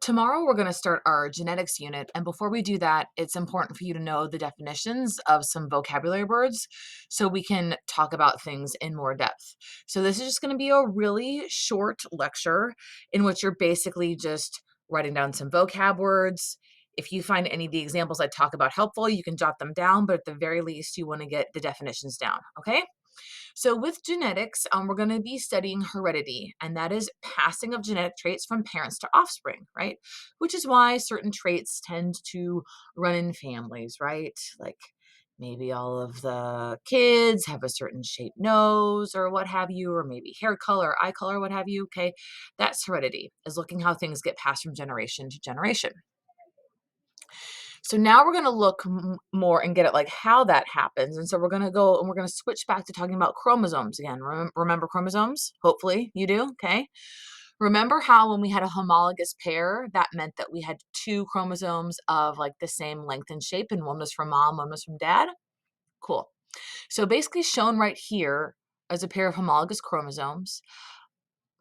Tomorrow, we're going to start our genetics unit. And before we do that, it's important for you to know the definitions of some vocabulary words so we can talk about things in more depth. So, this is just going to be a really short lecture in which you're basically just writing down some vocab words. If you find any of the examples I talk about helpful, you can jot them down, but at the very least, you want to get the definitions down. Okay? So, with genetics, we're going to be studying heredity, and that is passing of genetic traits from parents to offspring, right? Which is why certain traits tend to run in families, right? Like maybe all of the kids have a certain shaped nose or what have you, or maybe hair color, eye color, what have you. Okay. That's heredity, is looking how things get passed from generation to generation. So now we're going to look more and get at like how that happens. And so we're going to go and we're going to switch back to talking about chromosomes again. Remember chromosomes? Hopefully you do. Okay. Remember how when we had a homologous pair, that meant that we had two chromosomes of like the same length and shape, and one was from mom, one was from dad? Cool. So basically shown right here as a pair of homologous chromosomes,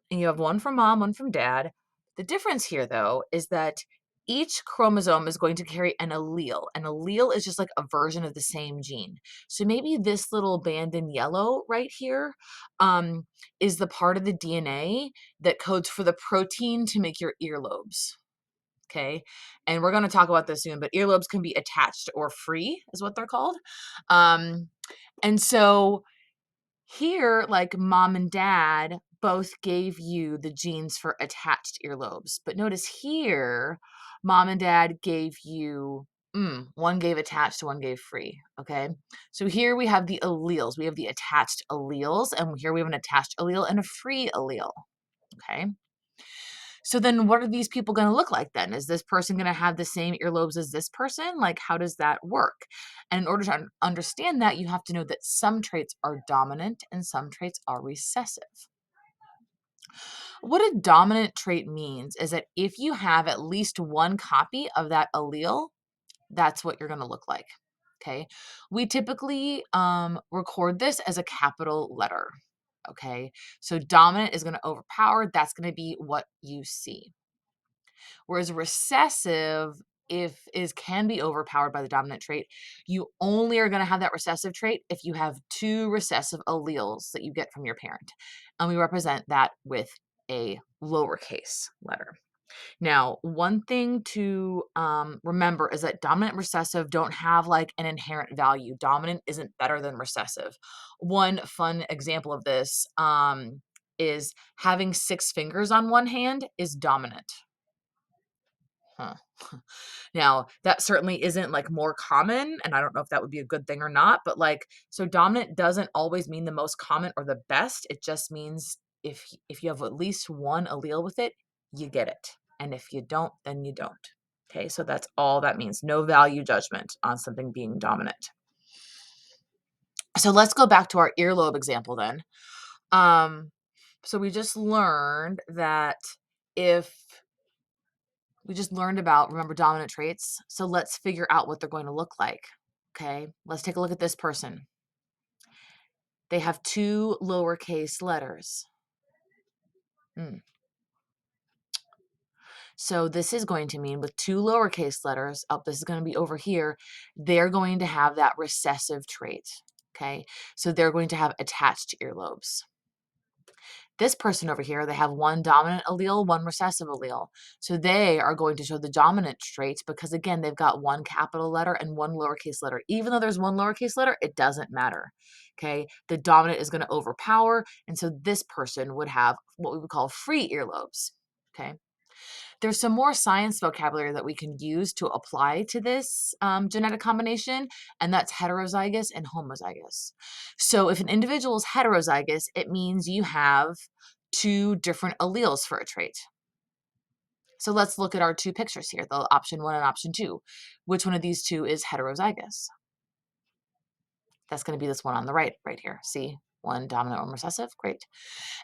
and you have one from mom, one from dad. The difference here, though, is that each chromosome is going to carry an allele. An allele is just like a version of the same gene. So maybe this little band in yellow right here is the part of the DNA that codes for the protein to make your earlobes. Okay. And we're going to talk about this soon, but earlobes can be attached or free, is what they're called. Um, and so here, like mom and dad both gave you the genes for attached earlobes. But notice here, mom and dad gave you, one gave attached, one gave free. Okay. So here we have the alleles. We have the attached alleles, and here we have an attached allele and a free allele. Okay. So then what are these people going to look like then? Is this person going to have the same earlobes as this person? Like, how does that work? And in order to understand that, you have to know that some traits are dominant and some traits are recessive. What a dominant trait means is that if you have at least one copy of that allele, that's what you're going to look like. Okay. We typically record this as a capital letter. Okay. So dominant is going to overpower. That's going to be what you see. Whereas recessive, if is can be overpowered by the dominant trait, you only are going to have that recessive trait if you have two recessive alleles that you get from your parent. And we represent that with a lowercase letter. Now, one thing to remember is that dominant and recessive don't have like an inherent value. Dominant isn't better than recessive. One fun example of this is having 6 fingers on one hand is dominant. Huh. Now, that certainly isn't like more common, and I don't know if that would be a good thing or not, but like, so dominant doesn't always mean the most common or the best. It just means if you have at least one allele with it, you get it. And if you don't, then you don't. Okay, so that's all that means. No value judgment on something being dominant. So let's go back to our earlobe example then. So we just learned that if we just learned about, remember, dominant traits. So let's figure out what they're going to look like. Okay, let's take a look at this person. They have 2 lowercase letters. So this is going to mean with 2 lowercase letters, this is going to be over here, they're going to have that recessive trait. Okay, so they're going to have attached earlobes. This person over here, they have one dominant allele, one recessive allele. So they are going to show the dominant traits because, again, they've got one capital letter and one lowercase letter. Even though there's one lowercase letter, it doesn't matter. Okay, the dominant is going to overpower. And so this person would have what we would call free earlobes. Okay. There's some more science vocabulary that we can use to apply to this genetic combination, and that's heterozygous and homozygous. So if an individual is heterozygous, it means you have 2 different alleles for a trait. So let's look at our 2 pictures here, the option 1 and option 2. Which one of these 2 is heterozygous? That's going to be this one on the right here. See? One dominant, one recessive. Great.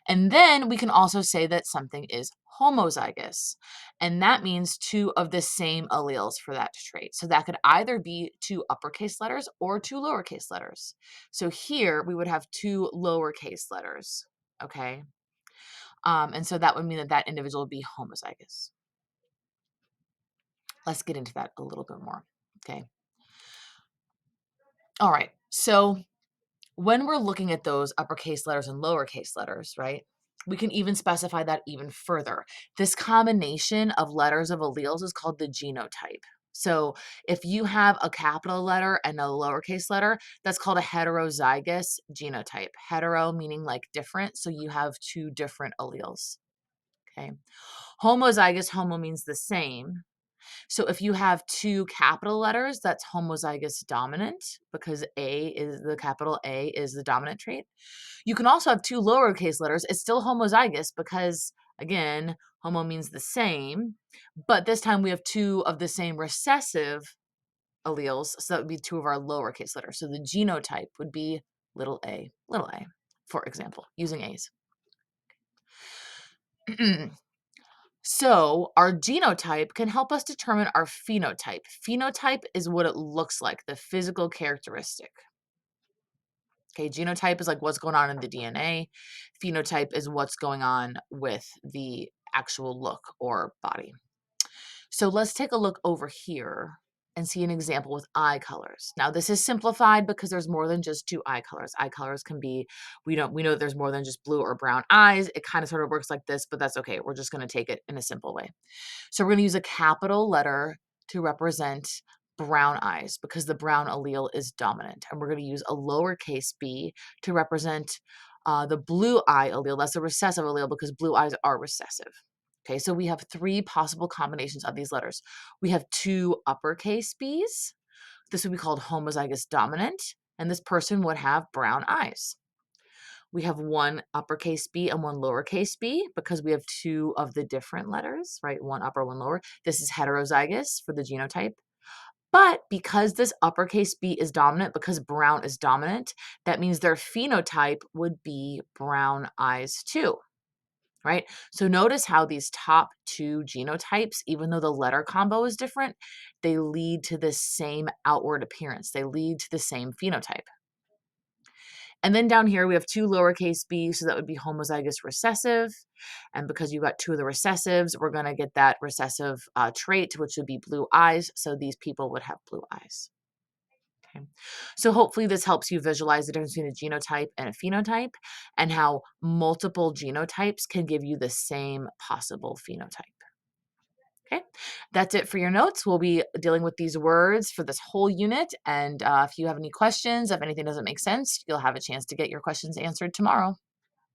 And then we can also say that something is homozygous, and that means 2 of the same alleles for that trait. So that could either be 2 uppercase letters or 2 lowercase letters. So here we would have 2 lowercase letters, okay? And so that would mean that that individual would be homozygous. Let's get into that a little bit more. Okay. All right. So when we're looking at those uppercase letters and lowercase letters, right, we can even specify that even further. This combination of letters of alleles is called the genotype. So if you have a capital letter and a lowercase letter, that's called a heterozygous genotype. Hetero meaning like different, so you have two different alleles. Okay. Homozygous, homo means the same. So if you have two capital letters, that's homozygous dominant because the capital A is the dominant trait. You can also have two lowercase letters. It's still homozygous because, again, homo means the same, but this time we have two of the same recessive alleles. So that would be two of our lowercase letters. So the genotype would be a, for example, using A's. So our genotype can help us determine our phenotype. Phenotype is what it looks like, the physical characteristic. Okay, genotype is like what's going on in the DNA. Phenotype is what's going on with the actual look or body. So let's take a look over here and see an example with eye colors. Now this is simplified because there's more than just two eye colors. Eye colors can be, we know there's more than just blue or brown eyes. It kind of sort of works like this, but that's okay. We're just going to take it in a simple way. So we're going to use a capital letter to represent brown eyes because the brown allele is dominant. And we're going to use a lowercase b to represent the blue eye allele. That's a recessive allele because blue eyes are recessive. Okay, so we have three possible combinations of these letters. We have two uppercase b's. This would be called homozygous dominant, and this person would have brown eyes. We have one uppercase B and one lowercase b because we have two of the different letters, right? One upper, one lower. This is heterozygous for the genotype. But because this uppercase B is dominant, because brown is dominant, that means their phenotype would be brown eyes too, right? So notice how these top two genotypes, even though the letter combo is different, they lead to the same outward appearance. They lead to the same phenotype. And then down here, we have two lowercase b, so that would be homozygous recessive. And because you got two of the recessives, we're going to get that recessive trait, which would be blue eyes. So these people would have blue eyes. Okay. So hopefully this helps you visualize the difference between a genotype and a phenotype and how multiple genotypes can give you the same possible phenotype. Okay, that's it for your notes. We'll be dealing with these words for this whole unit. And if you have any questions, if anything doesn't make sense, you'll have a chance to get your questions answered tomorrow.